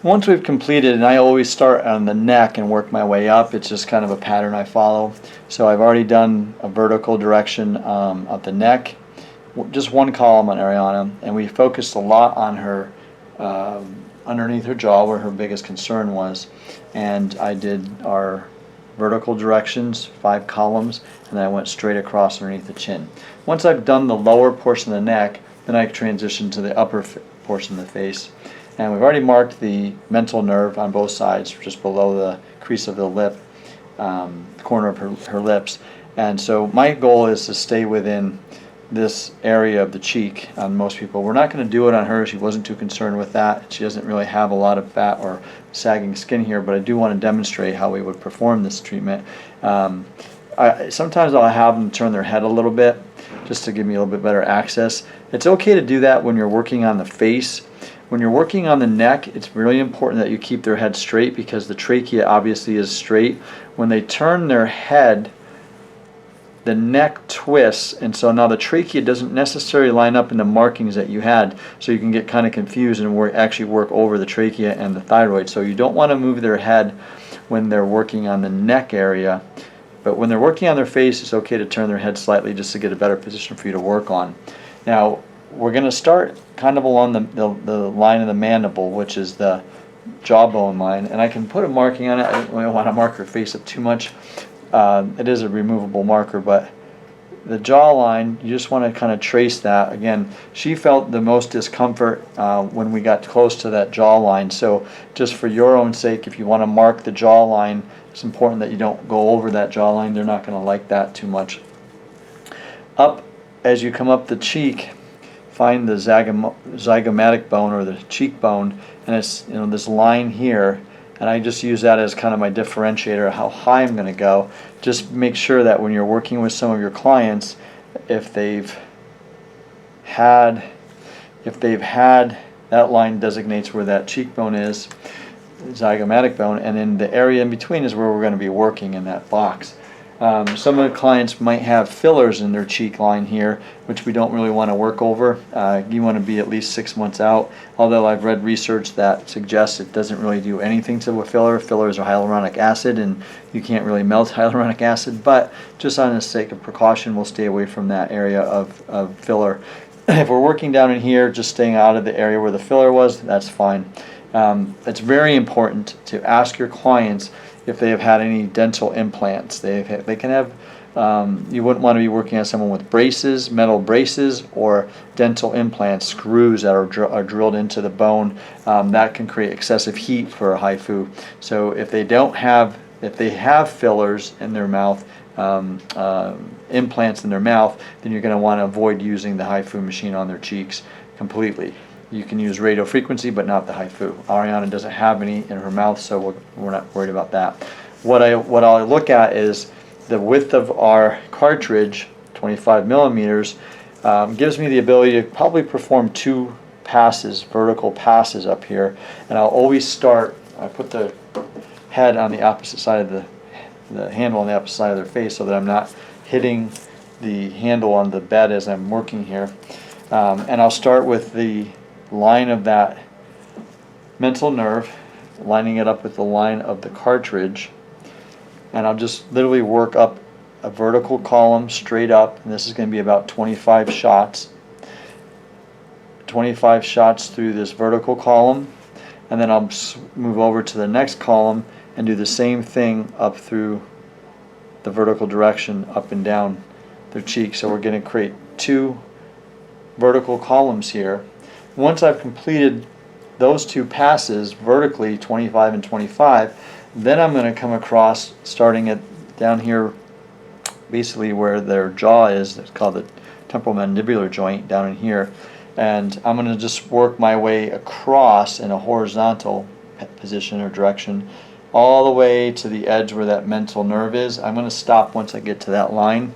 Once we've completed, and I always start on the neck and work my way up, it's just kind of a pattern I follow. So I've already done a vertical direction of the neck, just one column on Ariana, and we focused a lot on her underneath her jaw where her biggest concern was. And I did our vertical directions, 5 columns, and then I went straight across underneath the chin. Once I've done the lower portion of the neck, then I transition to the upper portion of the face. And we've already marked the mental nerve on both sides, just below the crease of the lip, the corner of her lips. And so my goal is to stay within this area of the cheek on most people. We're not going to do it on her. She wasn't too concerned with that. She doesn't really have a lot of fat or sagging skin here, but I do want to demonstrate how we would perform this treatment. Sometimes I'll have them turn their head a little bit just to give me a little bit better access. It's okay to do that when you're working on the face. When you're working on the neck, it's really important that you keep their head straight because the trachea obviously is straight. When they turn their head, the neck twists, and so now the trachea doesn't necessarily line up in the markings that you had, so you can get kind of confused and actually work over the trachea and the thyroid. So you don't want to move their head when they're working on the neck area, but when they're working on their face, it's okay to turn their head slightly just to get a better position for you to work on. Now, we're going to start kind of along the line of the mandible, which is the jawbone line, and I can put a marking on it. I don't really want to mark her face up too much. It is a removable marker, but the jawline, you just want to kind of trace that. Again, she felt the most discomfort when we got close to that jawline, so just for your own sake, if you want to mark the jawline, it's important that you don't go over that jawline. They're not going to like that too much. Up, as you come up the cheek, find the zygomatic bone or the cheekbone, and it's this line here, and I just use that as kind of my differentiator of how high I'm going to go. Just make sure that when you're working with some of your clients, if they've had that line designates where that cheekbone is, zygomatic bone, and then the area in between is where we're going to be working in that box. Some of the clients might have fillers in their cheek line here, which we don't really want to work over. You want to be at least 6 months out, although I've read research that suggests it doesn't really do anything to a filler. Fillers are hyaluronic acid, and you can't really melt hyaluronic acid, but just on the sake of precaution, we'll stay away from that area of filler. If we're working down in here, just staying out of the area where the filler was, that's fine. It's very important to ask your clients if they have had any dental implants. They can have, you wouldn't want to be working on someone with braces, metal braces, or dental implants, screws that are drilled into the bone. That can create excessive heat for a HIFU. So if they have fillers in their mouth, implants in their mouth, then you're going to want to avoid using the HIFU machine on their cheeks completely. You can use radio frequency, but not the HIFU. Ariana doesn't have any in her mouth, so we're not worried about that. What I'll look at is the width of our cartridge, 25 millimeters, gives me the ability to probably perform 2 passes, vertical passes up here. And I'll always start, I put the head on the opposite side of the handle on the opposite side of their face so that I'm not hitting the handle on the bed as I'm working here. And I'll start with the line of that mental nerve, lining it up with the line of the cartridge, and I'll just literally work up a vertical column straight up, and this is going to be about 25 shots. 25 shots through this vertical column, and then I'll move over to the next column and do the same thing up through the vertical direction, up and down their cheek. So we're going to create 2 vertical columns here. Once I've completed those 2 passes vertically, 25 and 25, then I'm going to come across, starting at down here, basically where their jaw is. It's called the temporomandibular joint down in here, and I'm going to just work my way across in a horizontal position or direction all the way to the edge where that mental nerve is. I'm going to stop once I get to that line,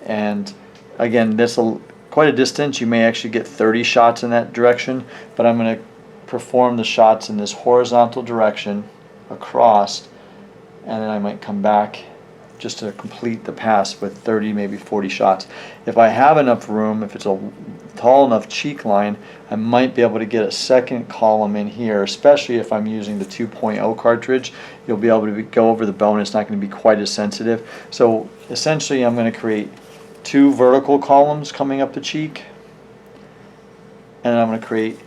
and again, this will quite a distance. You may actually get 30 shots in that direction, but I'm going to perform the shots in this horizontal direction across, and then I might come back just to complete the pass with 30, maybe 40 shots. If I have enough room, if it's a tall enough cheek line, I might be able to get a second column in here, especially if I'm using the 2.0 cartridge. You'll be able to go over the bone. It's not going to be quite as sensitive. So essentially I'm going to create 2 vertical columns coming up the cheek, and I'm going to create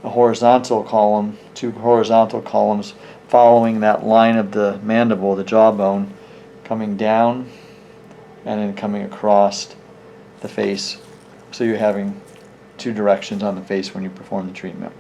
a horizontal column, 2 horizontal columns following that line of the mandible, the jawbone, coming down and then coming across the face. So you're having 2 directions on the face when you perform the treatment.